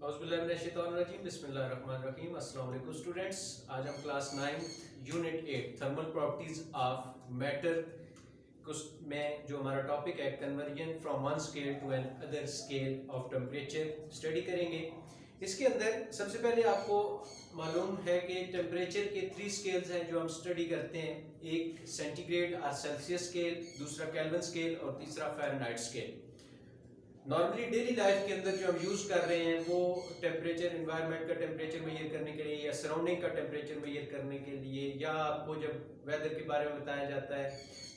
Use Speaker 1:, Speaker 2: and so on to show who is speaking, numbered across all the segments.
Speaker 1: बिस्मिल्लाहिर्रहमानिर्रहीम। अस्सलाम वालेकुम स्टूडेंट्स। आज हम class 9 unit 8 thermal properties of matter में जो हमारा टॉपिक है conversion from one scale to another scale of temperature study करेंगे। इसके अंदर सबसे पहले आपको मालूम है कि टेम्परेचर के 3 स्केल्स हैं जो हम स्टडी करते हैं। एक सेंटीग्रेड और सेल्सियस स्केल, दूसरा केल्विन स्केल और तीसरा Fahrenheit scale. Normally daily life के अंदर जो हम यूज़ कर रहे हैं वो टेम्परेचर, एनवायरनमेंट का टेम्परेचर मेजर करने के लिए या सराउंडिंग का टेम्परेचर मेजर करने के लिए, या आपको जब वेदर के बारे में बताया जाता है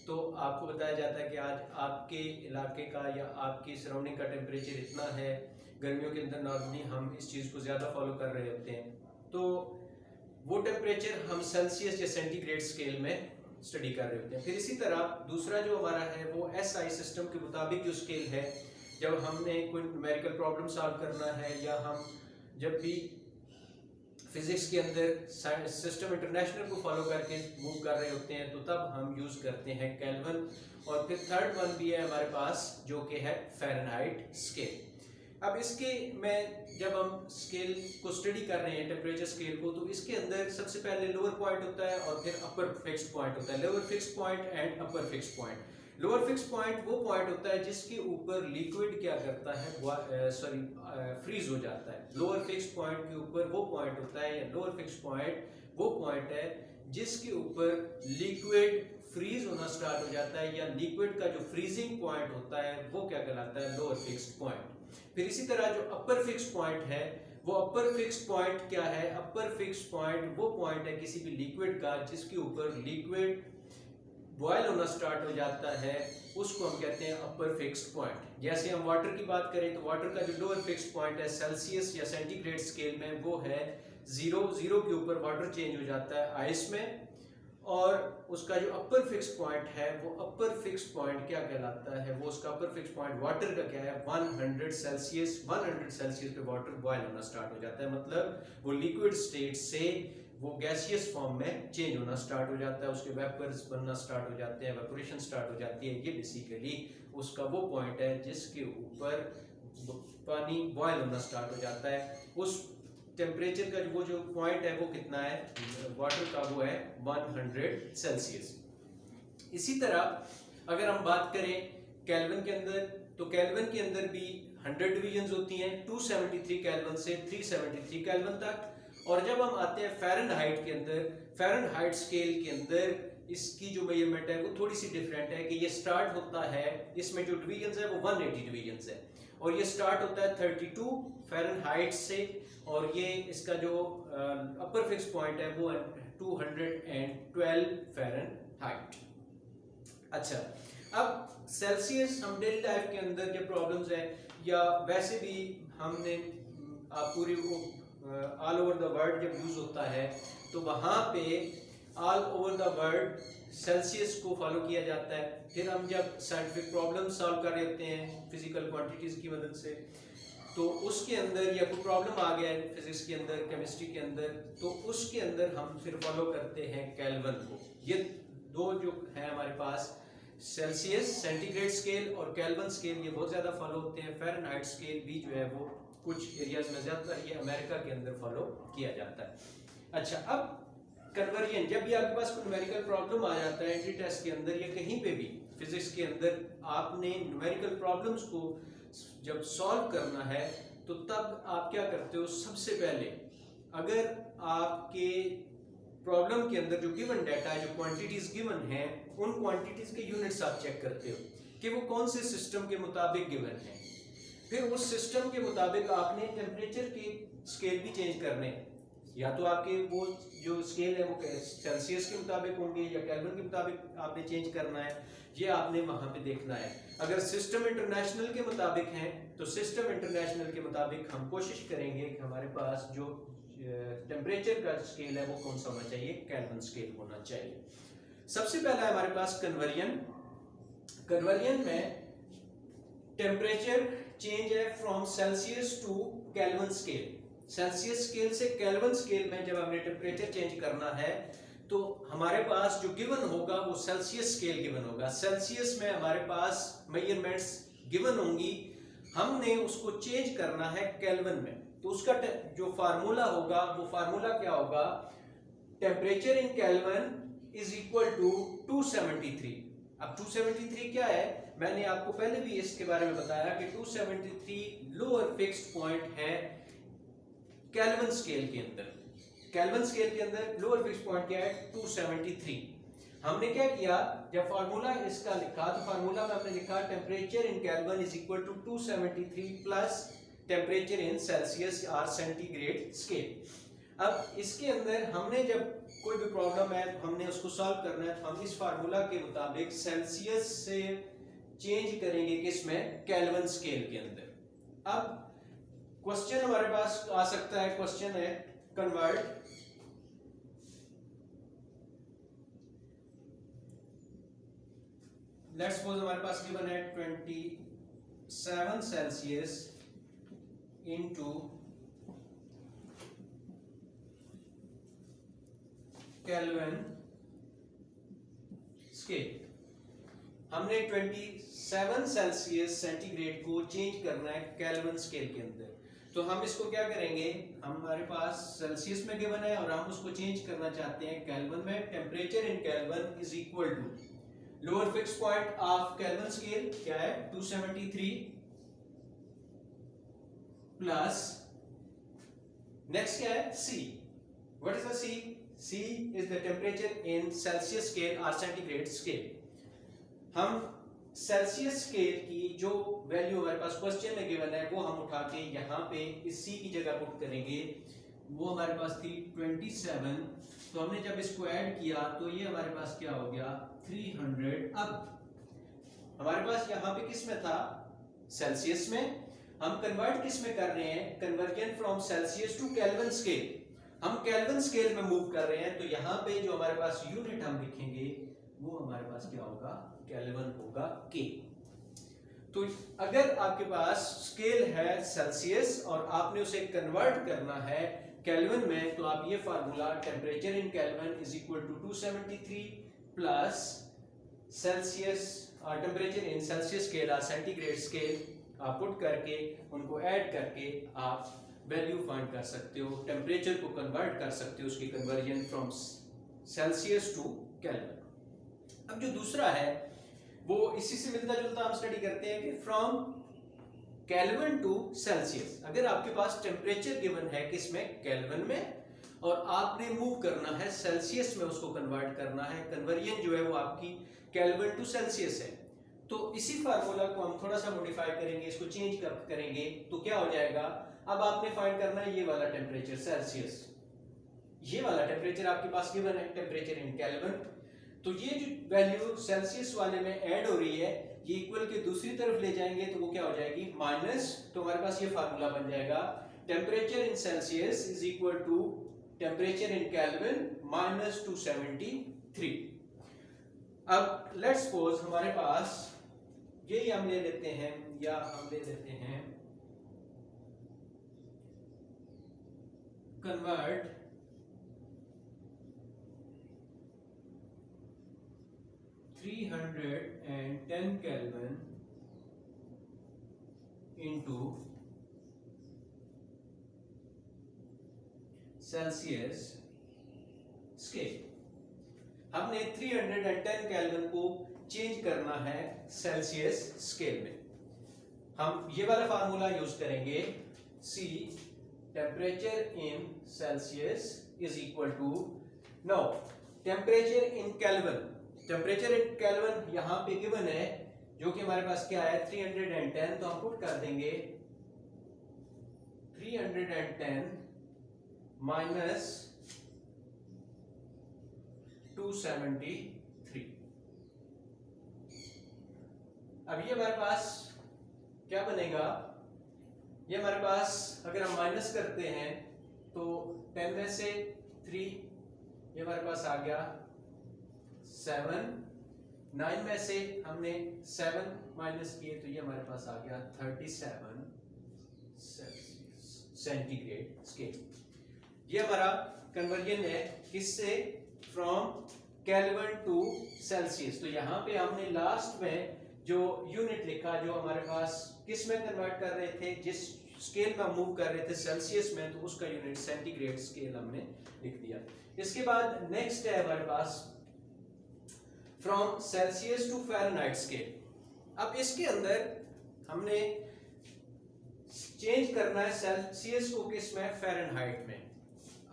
Speaker 1: तो आपको बताया जाता है कि आज आपके इलाके का या आपकी सराउंडिंग का टेम्परेचर इतना है। गर्मियों के अंदर नॉर्मली हम इस चीज़ को ज़्यादा फॉलो कर रहे होते हैं, तो वो टेम्परेचर हम सेल्सियस या सेंटीग्रेड स्केल में स्टडी कर रहे होते हैं। फिर इसी तरह दूसरा जो हमारा है वो SI सिस्टम के मुताबिक जो स्केल है, जब हमने कोई न्यूमेरिकल प्रॉब्लम सॉल्व करना है या हम जब भी फिजिक्स के अंदर सिस्टम इंटरनेशनल को फॉलो करके मूव कर रहे होते हैं तो तब हम यूज़ करते हैं केल्विन। और फिर थर्ड वन भी है हमारे पास जो कि है फ़ारेनहाइट स्केल। अब इसके में जब हम स्केल को स्टडी कर रहे हैं टेम्परेचर स्केल को, तो इसके अंदर सबसे पहले लोअर पॉइंट होता है और फिर अपर फिक्स्ड पॉइंट होता है। Lower fixed point and upper fixed point. Lower fix point वो पॉइंट होता है जिसके ऊपर लिक्विड क्या करता है, फ्रीज हो जाता है। लोअर फिक्स पॉइंट के ऊपर वो पॉइंट होता है, या लोअर फिक्स पॉइंट वो पॉइंट है जिसके ऊपर लिक्विड फ्रीज होना स्टार्ट हो जाता है, या लिक्विड का जो फ्रीजिंग पॉइंट होता है वो क्या कहलाता है, लोअर फिक्स पॉइंट। फिर इसी तरह जो अपर फिक्स पॉइंट है, वो अपर फिक्स पॉइंट क्या है, अपर फिक्स पॉइंट वो पॉइंट है किसी भी लिक्विड का जिसके ऊपर लिक्विड बॉयल होना स्टार्ट हो जाता है, उसको हम कहते हैं अपर फिक्स्ड पॉइंट। जैसे हम वाटर की बात करें तो वाटर का जो लोअर फिक्स्ड पॉइंट है सेल्सियस या सेंटीग्रेड स्केल में वो है 0। 0 के ऊपर वाटर चेंज हो जाता है आइस में। और उसका जो अपर फिक्स्ड पॉइंट है वो अपर फिक्स्ड पॉइंट क्या कहलाता है, वो उसका अपर फिक्स्ड पॉइंट वाटर का क्या है, 100 सेल्सियस। 100 सेल्सियस पे वाटर बॉयल होना स्टार्ट हो जाता है, मतलब वो लिक्विड स्टेट से वो गैसियस फॉर्म में चेंज होना स्टार्ट हो जाता है, उसके वेपर्स बनना स्टार्ट हो जाते हैं, वेपोरेशन स्टार्ट हो जाती है। ये बेसिकली उसका वो पॉइंट है जिसके ऊपर पानी बॉयल होना स्टार्ट हो जाता है। उस टेम्परेचर का वो जो पॉइंट है वो कितना है, वाटर का, वो है 100 सेल्सियस। इसी तरह अगर हम बात करें केल्विन के अंदर, तो केल्विन के अंदर भी 100 डिवीजन्स होती हैं, 273 केल्विन से 373 केल्विन तक। और जब हम आते हैं फ़ारेनहाइट के अंदर, फ़ारेनहाइट स्केल के अंदर इसकी जो मेजरमेंट है वो थोड़ी सी डिफरेंट है कि ये स्टार्ट होता है, इसमें जो डिवीजन्स है वो 180 डिवीजन्स है, और ये स्टार्ट होता है 32 फ़ारेनहाइट से, और ये इसका जो अपर फिक्स पॉइंट है वो 212 फ़ारेनहाइट। अच्छा, अब सेल्सियस हम डेली लाइफ के अंदर जो प्रॉब्लम्स है, या वैसे भी हमने पूरी ऑल ओवर द वर्ल्ड जब यूज़ होता है तो वहाँ पे all over the world Celsius को फॉलो किया जाता है। फिर हम जब साइंटिफिक प्रॉब्लम सॉल्व कर रहे होते हैं फिजिकल क्वांटिटीज़ की मदद से, तो उसके अंदर या कोई प्रॉब्लम आ गया है फिजिक्स के अंदर, केमिस्ट्री के अंदर, तो उसके अंदर हम फिर फॉलो करते हैं केल्विन को। ये दो जो है हमारे पास, सेल्सियस सेंटीग्रेड स्केल और केल्विन स्केल, ये बहुत ज़्यादा फॉलो होते हैं। फ़ारेनहाइट स्केल भी जो है वो कुछ एरियाज में ज़्यादातर ये अमेरिका के अंदर फॉलो किया जाता है। अच्छा, अब कन्वर्जन, जब भी आपके पास कोई न्यूमेरिकल प्रॉब्लम आ जाता है एंट्री टेस्ट के अंदर या कहीं पे भी फिजिक्स के अंदर, आपने न्यूमेरिकल प्रॉब्लम्स को जब सॉल्व करना है तो तब आप क्या करते हो, सबसे पहले अगर आपके प्रॉब्लम के अंदर जो गिवन डाटा है, जो क्वांटिटीज गिवन हैं, उन क्वांटिटीज के यूनिट्स आप चेक करते हो कि वो कौन से सिस्टम के मुताबिक गिवन है। फिर उस सिस्टम के मुताबिक आपने टेम्परेचर के स्केल भी चेंज करने हैं, या तो आपके वो जो स्केल है वो सेल्सियस के मुताबिक होंगे या केल्विन के मुताबिक आपने चेंज करना है, ये आपने वहाँ पे देखना है। अगर सिस्टम इंटरनेशनल के मुताबिक हैं तो सिस्टम इंटरनेशनल के मुताबिक हम कोशिश करेंगे कि हमारे पास जो टेम्परेचर का स्केल है वो कौन सा होना चाहिए, केल्विन स्केल होना चाहिए। सबसे पहला है हमारे पास कन्वर्जन। कन्वर्जन में टेम्परेचर चेंज है from Celsius to Kelvin scale. Celsius scale से केल्विन स्केल में जब हमने टेम्परेचर चेंज करना है तो हमारे पास जो गिवन होगा वो सेल्सियस स्केल गिवन होगा। सेल्सियस में हमारे पास मेजरमेंट्स गिवन होंगी हमने उसको चेंज करना है केल्विन में, तो उसका जो फार्मूला होगा वो फार्मूला क्या होगा, temperature in Kelvin is equal to 273। अब 273 क्या है, मैंने आपको पहले भी इसके बारे में बताया कि 273 लोअर फिक्स्ड पॉइंट है केल्विन स्केल के अंदर। केल्विन स्केल के अंदर लोअर फिक्स्ड पॉइंट क्या है, 273। हमने क्या किया, जब फार्मूला इसका लिखा तो फार्मूला में हमने लिखा temperature in Kelvin is equal to 273 plus temperature in Celsius और सेंटीग्रेड स्केल। अब इसके अंदर हमने जब कोई भी प्रॉब्लम है तो हमने उसको सॉल्व करना है, तो हम इस फार्मूला के मुताबिक सेल्सियस से चेंज करेंगे किसमें, केल्विन स्केल के अंदर। अब क्वेश्चन हमारे पास आ सकता है, क्वेश्चन है कन्वर्ट लेट्स सपोज हमारे पास गिवन है 27 सेल्सियस इनटू केल्विन स्केल। हमने 27 सेल्सियस सेंटीग्रेड को चेंज करना है केल्विन स्केल के अंदर, तो हम इसको क्या करेंगे, हमारे पास सेल्सियस में गिवन है और हम उसको चेंज करना चाहते हैं केल्विन में। Temperature in Kelvin is equal to lower fix point of Kelvin scale क्या है, 273 प्लस नेक्स्ट क्या है, C। What is the C? C is the temperature in Celsius scale और सेंटीग्रेड स्केल। हम सेल्सियस स्केल की जो value हमारे पास question में गिवन है वो हम उठा के यहाँ पे इस C की जगह पुट करेंगे। वो हमारे पास थी 27, तो हमने जब इसको ऐड किया तो ये हमारे पास क्या हो गया, 300। अब हमारे पास यहाँ पे किस में था, सेल्सियस में। हम कन्वर्ट किस में कर रहे हैं, conversion from Celsius to Kelvin scale. हम केल्विन स्केल में मूव कर रहे हैं, तो यहाँ पे जो हमारे पास यूनिट हम लिखेंगे वो हमारे पास क्या होगा, केल्विन होगा K। तो अगर आपके पास स्केल है सेल्सियस और आपने उसे कन्वर्ट करना है केल्विन में, तो आप ये formula temperature in Kelvin is equal to 273 plus Celsius temperature in Celsius scale और सेंटीग्रेड स्केल आप पुट करके उनको ऐड करके आप वैल्यू फाइंड कर सकते हो, टेम्परेचर को कन्वर्ट कर सकते हो, उसकी conversion from Celsius to Kelvin. अब जो दूसरा है वो इसी से मिलता जुलता हम स्टडी करते हैं कि फ्रॉम केल्विन टू सेल्सियस। अगर आपके पास टेम्परेचर गिवन है किसमें, केल्विन में, और आपने मूव करना है सेल्सियस में, उसको कन्वर्ट करना है, कन्वर्जन जो है वो आपकी केल्विन टू सेल्सियस है, तो इसी फार्मूला को हम थोड़ा सा मॉडिफाई करेंगे, इसको चेंज करेंगे, तो क्या हो जाएगा, अब आपने फाइंड करना है ये वाला टेम्परेचर सेल्सियस, ये वाला टेम्परेचर आपके पास गिवन है टेम्परेचर इन केल्विन, तो ये जो वैल्यू सेल्सियस वाले में ऐड हो रही है ये इक्वल के दूसरी तरफ ले जाएंगे तो वो क्या हो जाएगी, माइनस। तो हमारे पास ये फार्मूला बन जाएगा temperature in Celsius is equal to temperature in Kelvin minus 273। अब लेट्स सपोज हमारे पास यही हम ले लेते हैं, या हम ले लेते हैं convert and 10 Kelvin into Celsius scale। हमने 310 केल्विन को चेंज करना है सेल्सियस स्केल में। हम ये वाला फार्मूला यूज करेंगे, C temperature in Celsius is equal to, now temperature in Kelvin, temperature in Kelvin यहां पे गिवन है जो कि हमारे पास क्या है 310, तो हम पुट कर देंगे 310 माइनस 273। अब ये हमारे पास क्या बनेगा, ये हमारे पास अगर हम माइनस करते हैं तो 10 में से 3 ये हमारे पास आ गया 7, 9 में से हमने 7 माइनस किए तो ये हमारे पास आ गया 37 सेंटीग्रेड स्केल। ये हमारा कन्वर्जन है किससे, फ्रॉम केल्विन टू सेल्सियस। तो यहाँ पे हमने लास्ट में जो यूनिट लिखा जो हमारे पास किस में कन्वर्ट कर रहे थे, जिस स्केल में मूव कर रहे थे सेल्सियस में, तो उसका यूनिट सेंटीग्रेड स्केल हमने लिख दिया। इसके बाद नेक्स्ट है हमारे पास from Celsius to Fahrenheit scale. अब इसके अंदर हमने चेंज करना है सेल्सियस को किस में, फ़ारेनहाइट में।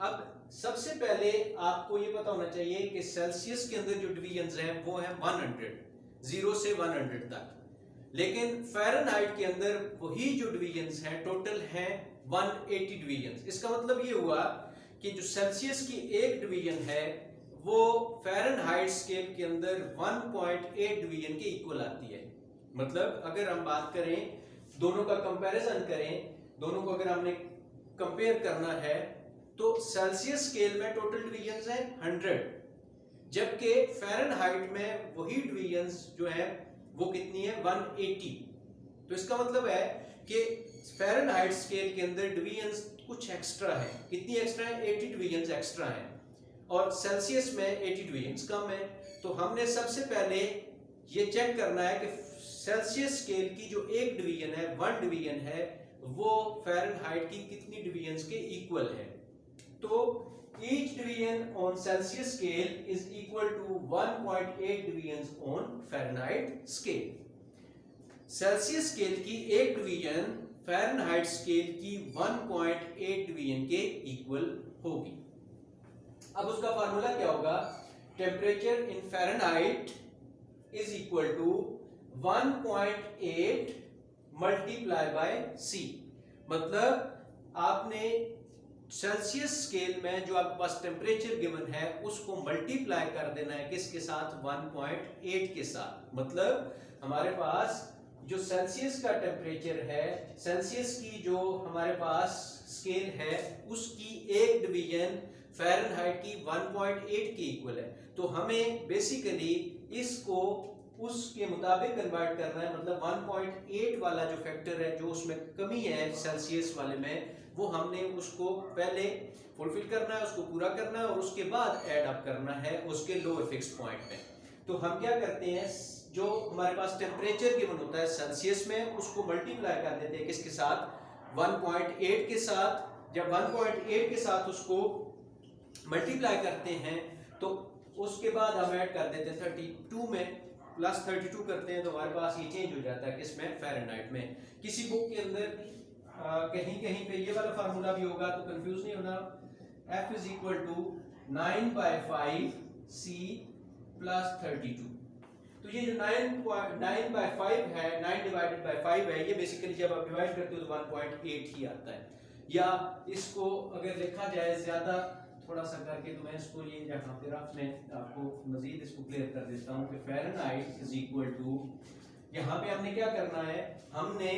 Speaker 1: अब सबसे पहले आपको ये पता होना चाहिए कि सेल्सियस के अंदर जो डिवीजन्स हैं वो है 100, 0 से 100 तक, लेकिन फ़ारेनहाइट के अंदर वही जो डिवीजन्स हैं टोटल हैं 180 डिवीजन्स। इसका मतलब ये हुआ कि जो सेल्सियस की एक डिवीजन है वो फ़ारेनहाइट स्केल के अंदर 1.8 डिवीजन के इक्वल आती है। मतलब अगर हम बात करें, दोनों का कंपैरिजन करें, दोनों को अगर हमने कंपेयर करना है तो सेल्सियस स्केल में टोटल डिवीजन्स हैं 100, जबकि फ़ारेनहाइट में वही डिवीजन्स जो है वो कितनी है, 180। तो इसका मतलब है कि फ़ारेनहाइट स्केल के अंदर डिवीजन्स कुछ एक्स्ट्रा है। कितनी एक्स्ट्रा है, 80 डिवीजन्स एक्स्ट्रा हैं, और सेल्सियस में 80 डिवीजन्स कम है। तो हमने सबसे पहले ये चेक करना है कि सेल्सियस स्केल की जो एक डिवीजन है, 1 डिवीजन है, वो फ़ारेनहाइट की कितनी डिवीजन्स के इक्वल है। तो each division on Celsius scale is equal to 1.8 divisions on Fahrenheit scale. Celsius scale की एक डिवीजन फ़ारेनहाइट स्केल की 1.8 डिवीजन के इक्वल होगी। अब उसका फार्मूला क्या होगा, temperature in Fahrenheit is equal to 1.8 multiply by C। मतलब आपने सेल्सियस स्केल में जो आपके पास टेम्परेचर गिवन है उसको मल्टीप्लाई कर देना है किसके साथ, 1.8 के साथ। मतलब हमारे पास जो सेल्सियस का टेम्परेचर है, सेल्सियस की जो हमारे पास स्केल है उसकी एक डिवीजन फ़ारेनहाइट की 1.8 के इक्वल है। तो हमें बेसिकली इसको उसके मुताबिक कन्वर्ट करना है। मतलब 1.8 वाला जो फैक्टर है, जो उसमें कमी है सेल्सियस वाले में, वो हमने उसको पहले फुलफिल करना है, उसको पूरा करना है, और उसके बाद ऐड अप करना है उसके लोअर फिक्स पॉइंट में। तो हम क्या करते हैं, जो हमारे पास टेम्परेचर गिवन होता है सेल्सियस में, उसको मल्टीप्लाई कर देते हैं किसके साथ, 1.8 के साथ। जब 1.8 के साथ उसको मल्टीप्लाई करते हैं तो उसके बाद हम ऐड कर देते हैं 32 में, प्लस 32 करते हैं, तो हमारे पास ये चेंज हो जाता है किसमें, फ़ारेनहाइट में। किसी बुक के अंदर कहीं कहीं पे ये वाला फार्मूला भी होगा, तो कंफ्यूज नहीं होना। F is equal to 9/5 C plus 32। तो ये जो 9/5 है, 9 डिवाइडेड बाय 5 है, ये बेसिकली जब आप डिवाइड करते हो तो 1.8 ही आता है। या इसको अगर लिखा जाए ज्यादा थोड़ा सा करके, तो मैं इसको ये यहाँ पे रफ में आपको मजीद इसको क्लियर कर देता हूँ कि फ़ारेनहाइट इज इक्वल टू, यहाँ पे हमने क्या करना है, हमने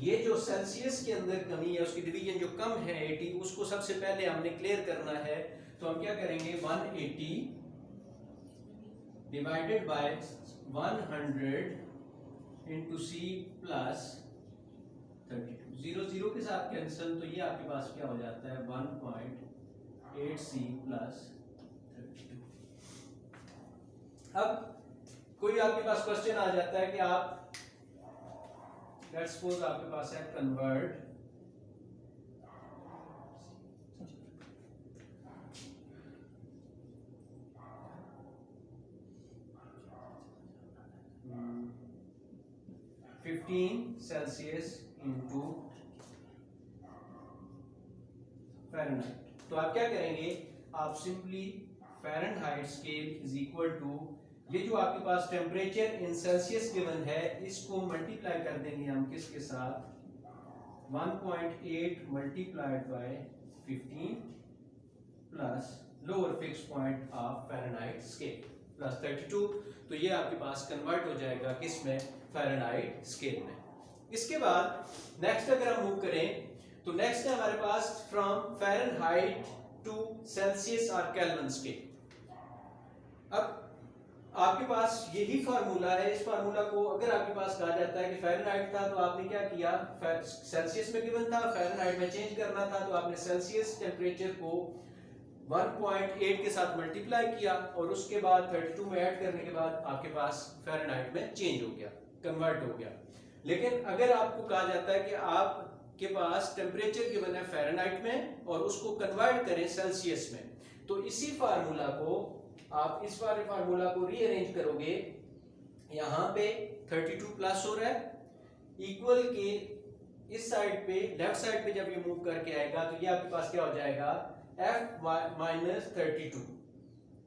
Speaker 1: ये जो सेल्सियस के अंदर कमी है, उसकी डिवीजन जो कम है 80, उसको सबसे पहले हमने क्लियर करना है। तो हम क्या करेंगे, 180 divided by 100 into C plus 32, 0 0 के साथ कैंसिल, तो ये आपके पास क्या हो जाता है, 1.8 C प्लस 32। अब कोई आपके पास क्वेश्चन आ जाता है कि आप, लेट्स सपोज आपके पास है कन्वर्ट सेल्सियस इंटू फ़ारेनहाइट। तो आप क्या करेंगे, आप simply Fahrenheit scale is equal to, ये जो आपके पास टेम्परेचर इन सेल्सियस गिवन है, इसको मल्टीप्लाई कर देंगे हम किसके साथ, 1.8 multiplied by 15 plus lower fix point of Fahrenheit scale plus 32। तो ये आपके पास कन्वर्ट हो जाएगा किसमें, फ़ारेनहाइट स्केल में। इसके बाद नेक्स्ट अगर हम मूव करें, तो नेक्स्ट है हमारे पास फ्रॉम फ़ारेनहाइट टू सेल्सियस और केल्विन स्केल। अब आपके पास यही फार्मूला है। इस फार्मूला को अगर आपके पास कहा जाता है कि फ़ारेनहाइट था, तो आपने क्या किया, सेल्सियस में गिवन था, फ़ारेनहाइट में चेंज करना था, तो आपने सेल्सियस टेम्परेचर को 1.8 के साथ मल्टीप्लाई किया और उसके बाद 32 में ऐड करने के बाद आपके पास फ़ारेनहाइट में चेंज हो गया, कन्वर्ट हो गया। लेकिन अगर आपको कहा जाता है कि आपके पास टेम्परेचर गिवन है फ़ारेनहाइट में और उसको कन्वर्ट करें सेल्सियस में, तो इसी फार्मूला को आप इस वाले फार्मूला को रीअरेंज करोगे। यहाँ पे 32 प्लस हो रहा है इक्वल के इस साइड पे लेफ्ट साइड पे जब ये मूव करके आएगा तो ये आपके पास क्या हो जाएगा f माइनस 32।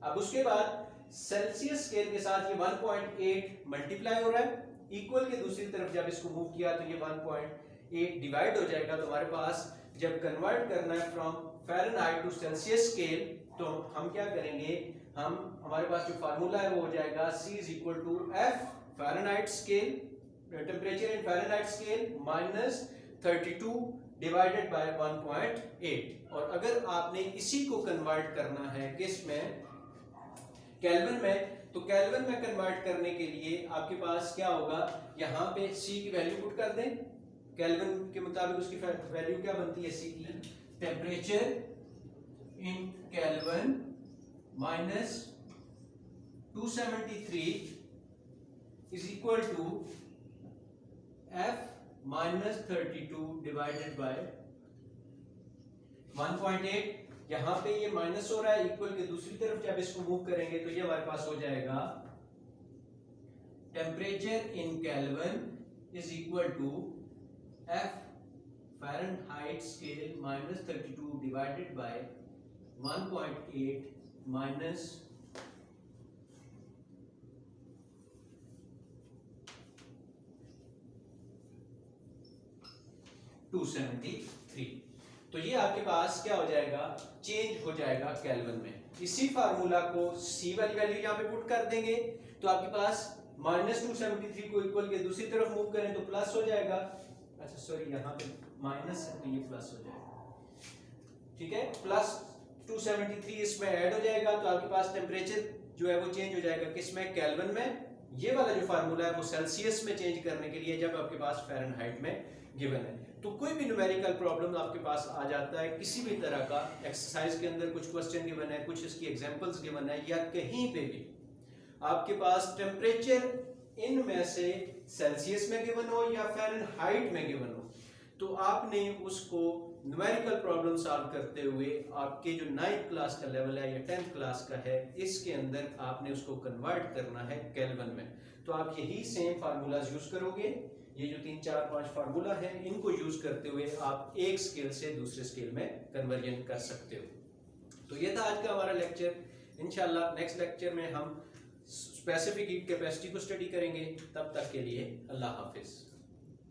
Speaker 1: अब उसके बाद सेल्सियस स्केल के साथ ये 1.8 मल्टीप्लाई हो रहा है इक्वल के दूसरी तरफ जब इसको मूव किया तो ये 1.8 डिवाइड हो जाएगा। तो हमारे पास जब कन्वर्ट करना है from Fahrenheit to Celsius scale तो हम क्या करेंगे, हम हमारे पास जो फार्मूला है वो हो जाएगा C is equal to F Fahrenheit scale temperature in Fahrenheit scale minus 32 divided by 1.8। और अगर आपने इसी को कन्वर्ट करना है किस में, केल्विन में, तो केल्विन में कन्वर्ट करने के लिए आपके पास क्या होगा, यहाँ पे C की वैल्यू पुट कर दें। केल्विन के मुताबिक उसकी वैल्यू क्या बनती है C की, temperature in Kelvin minus 273 is equal to F minus 32 divided by 1.8। यहाँ पे ये माइनस हो रहा है इक्वल के दूसरी तरफ जब इसको मूव करेंगे तो ये हमारे पास हो जाएगा temperature in Kelvin is equal to F Fahrenheit scale minus 32 divided by 1.8 minus 273। तो ये आपके पास क्या हो जाएगा, चेंज हो जाएगा केल्विन में। इसी फार्मूला को C वाली वैल्यू यहाँ पे पुट कर देंगे तो आपके पास माइनस 273 को इक्वल के दूसरी तरफ मूव करें तो प्लस हो जाएगा। अच्छा सॉरी यहाँ पे माइनस है तो ये प्लस हो जाएगा, ठीक है, प्लस 273 इसमें ऐड हो जाएगा तो आपके पास टेम्परेचर जो है वो चेंज हो जाएगा किसमें, केल्विन में। ये वाला जो फार्मूला है वो सेल्सियस में चेंज करने के लिए जब आपके पास फ़ारेनहाइट में गिवन है। तो कोई भी न्यूमेरिकल प्रॉब्लम आपके पास आ जाता है किसी भी तरह का, एक्सरसाइज के अंदर कुछ क्वेश्चन गिवन है, कुछ इसकी एग्जांपल्स गिवन है, या कहीं पे भी आपके पास टेम्परेचर इनमें से सेल्सियस में गिवन हो या फ़ारेनहाइट में गिवन हो, तो आपने उसको न्यूमेरिकल प्रॉब्लम सॉल्व करते हुए आपके जो 9th क्लास का लेवल है या 10th क्लास का है इसके अंदर आपने उसको कन्वर्ट करना है केल्विन में। तो आप यही सेम फार्मूलाज यूज करोगे। ये जो 3 4 5 फार्मूला है इनको यूज करते हुए आप एक स्केल से दूसरे स्केल में कन्वर्जन कर सकते हो। तो ये था आज का हमारा लेक्चर। इंशाल्लाह नेक्स्ट लेक्चर में हम स्पेसिफिक हीट कैपेसिटी को स्टडी करेंगे। तब तक के लिए अल्लाह हाफिज।